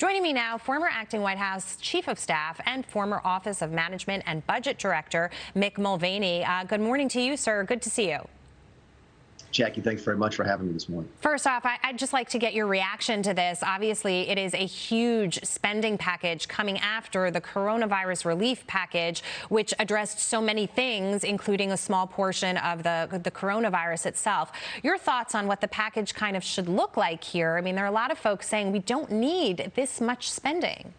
Joining me now, former acting White House Chief of Staff and former Office of Management and Budget Director, Mick Mulvaney. Good morning to you, sir. Good to see you. Jackie, thanks very much for having me this morning. First off, I'd just like to get your reaction to this. Obviously, it is a huge spending package coming after the coronavirus relief package, which addressed so many things, including a small portion of the coronavirus itself. Your thoughts on what the package kind of should look like here? I mean, there are a lot of folks saying we don't need this much spending.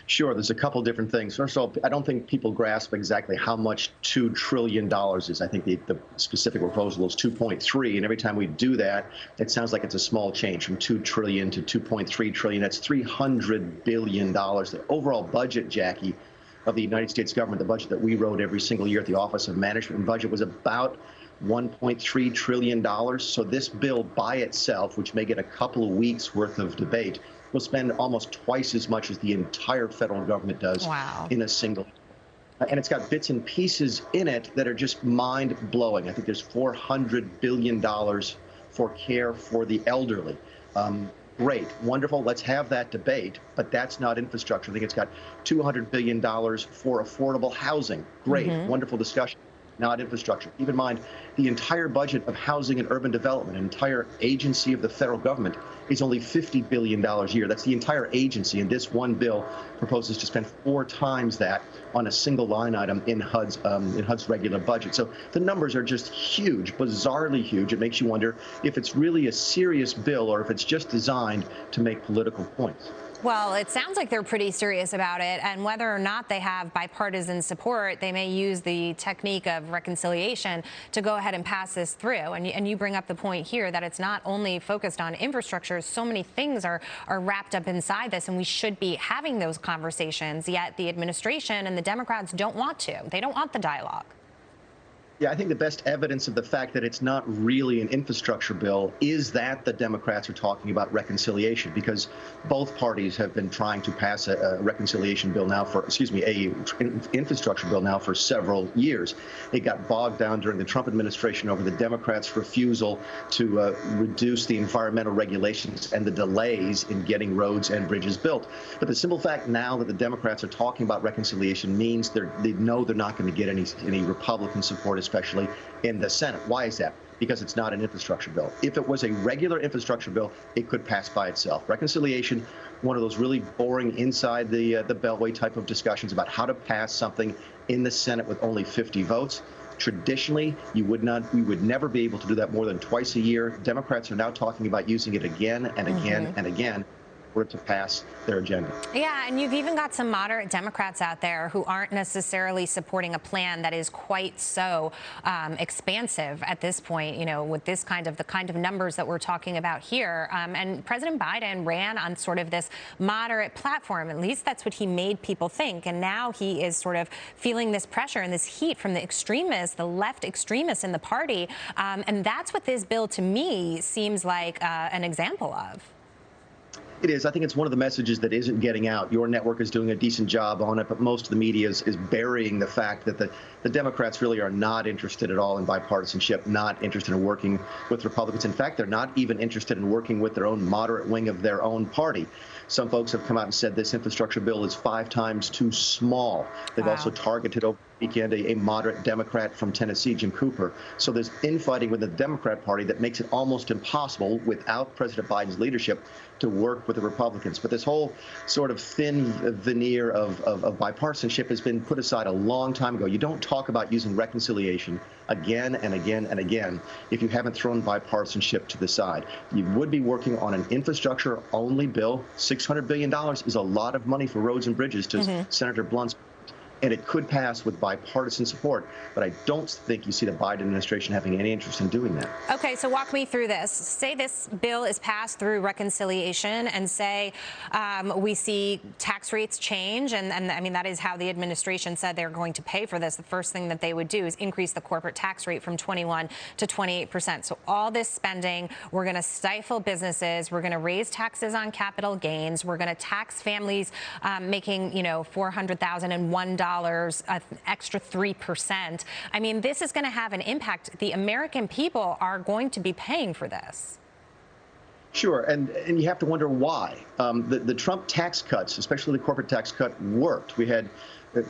Sure, there's a couple different things. First of all, I don't think people grasp exactly how much $2 trillion is. I think the specific proposal is 2.3, and every time we do that, it sounds like it's a small change from 2 trillion to 2.3 trillion. That's $300 billion. The overall budget, Jackie, of the United States government, the budget that we wrote every single year at the Office of Management and Budget, was about $1.3 trillion. So this bill by itself, which may get a couple of weeks worth of debate, will spend almost twice as much as the entire federal government does in a single. And it's got bits and pieces in it that are just mind-blowing. I think there's $400 billion for care for the elderly. Great, wonderful, let's have that debate, but that's not infrastructure. I think it's got $200 billion for affordable housing. Great, wonderful discussion. Not infrastructure. Keep in mind, the entire budget of housing and urban development, an entire agency of the federal government, is only $50 billion a year. That's the entire agency, and this one bill proposes to spend 4 times that on a single line item in HUD's regular budget. So the numbers are just huge, bizarrely huge. It makes you wonder if it's really a serious bill or if it's just designed to make political points. Well, it sounds like they're pretty serious about it, and whether or not they have bipartisan support, they may use the technique of reconciliation to go ahead and pass this through. And you bring up the point here that it's not only focused on infrastructure, so many things are wrapped up inside this, and we should be having those conversations, yet the administration and the Democrats don't want to. They don't want the dialogue. Yeah, I think the best evidence of the fact that it's not really an infrastructure bill is that the Democrats are talking about reconciliation, because both parties have been trying to pass a reconciliation bill now for, infrastructure bill now for several years. It got bogged down during the Trump administration over the Democrats' refusal to reduce the environmental regulations and the delays in getting roads and bridges built. But the simple fact now that the Democrats are talking about reconciliation means they know they're not going to get any Republican support, especially in the Senate. Why is that? Because it's not an infrastructure bill. If it was a regular infrastructure bill, it could pass by itself. Reconciliation, one of those really boring inside the beltway type of discussions about how to pass something in the Senate with only 50 votes. Traditionally, we would never be able to do that more than twice a year. Democrats are now talking about using it again and again and again to pass their agenda. Yeah, and you've even got some moderate Democrats out there who aren't necessarily supporting a plan that is quite so expansive at this point, you know, with this kind of numbers that we're talking about here. And President Biden ran on sort of this moderate platform. At least that's what he made people think. And now he is sort of feeling this pressure and this heat from the extremists, the left extremists in the party. And that's what this bill, to me, seems like an example of. It is. I think it's one of the messages that isn't getting out. Your network is doing a decent job on it, but most of the media is burying the fact that the Democrats really are not interested at all in bipartisanship, not interested in working with Republicans. In fact, they're not even interested in working with their own moderate wing of their own party. Some folks have come out and said this infrastructure bill is 5 times too small. They've also targeted over the weekend a moderate Democrat from Tennessee, Jim Cooper. So there's infighting with the Democrat Party that makes it almost impossible without President Biden's leadership to work with the Republicans. But this whole sort of thin veneer of bipartisanship has been put aside a long time ago. You don't talk about using reconciliation again and again and again if you haven't thrown bipartisanship to the side. You would be working on an infrastructure-only bill. $600 billion is a lot of money for roads and bridges, to Senator Blunt's. And it could pass with bipartisan support, but I don't think you see the Biden administration having any interest in doing that. Okay, so walk me through this. Say this bill is passed through reconciliation, and say we see tax rates change, and I mean, that is how the administration said they're going to pay for this. The first thing that they would do is increase the corporate tax rate from 21 to 28%. So all this spending, we're going to stifle businesses, we're going to raise taxes on capital gains, we're going to tax families making, you know, $400,001, an extra 3%. I mean, this is going to have an impact. The American people are going to be paying for this. Sure, and you have to wonder why. The Trump tax cuts, especially the corporate tax cut, worked. We had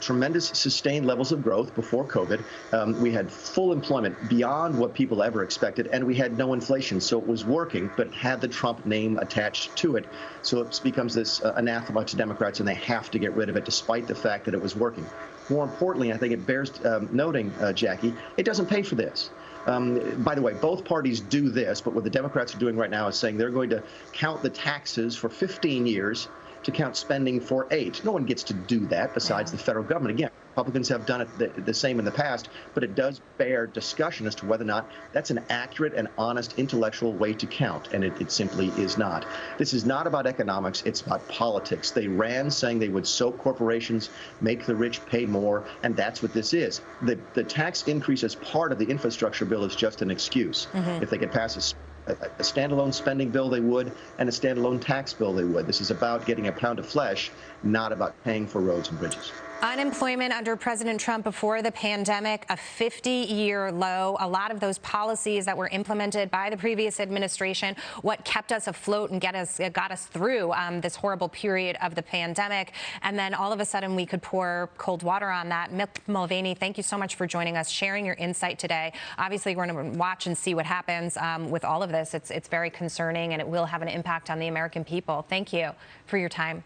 tremendous sustained levels of growth before COVID. We had full employment beyond what people ever expected, and we had no inflation. So it was working, but it had the Trump name attached to it. So it becomes this anathema to Democrats, and they have to get rid of it, despite the fact that it was working. More importantly, I think it bears noting, Jackie, it doesn't pay for this. By the way, both parties do this, but what the Democrats are doing right now is saying they're going to count the taxes for 15 years to count spending for 8. No one gets to do that besides the federal government. Again, Republicans have done it the same in the past, but it does bear discussion as to whether or not that's an accurate and honest intellectual way to count, and it simply is not. This is not about economics, it's about politics. They ran saying they would soak corporations, make the rich pay more, and that's what this is. The tax increase as part of the infrastructure bill is just an excuse. If they could pass a standalone spending bill, they would, and a standalone tax bill, they would. This is about getting a pound of flesh, not about paying for roads and bridges. Unemployment under President Trump before the pandemic, a 50-year low. A lot of those policies that were implemented by the previous administration, what kept us afloat and got us through this horrible period of the pandemic. And then all of a sudden we could pour cold water on that. Mick Mulvaney, thank you so much for joining us, sharing your insight today. Obviously, we're going to watch and see what happens with all of this. It's very concerning, and it will have an impact on the American people. Thank you for your time.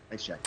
Thanks, Jack.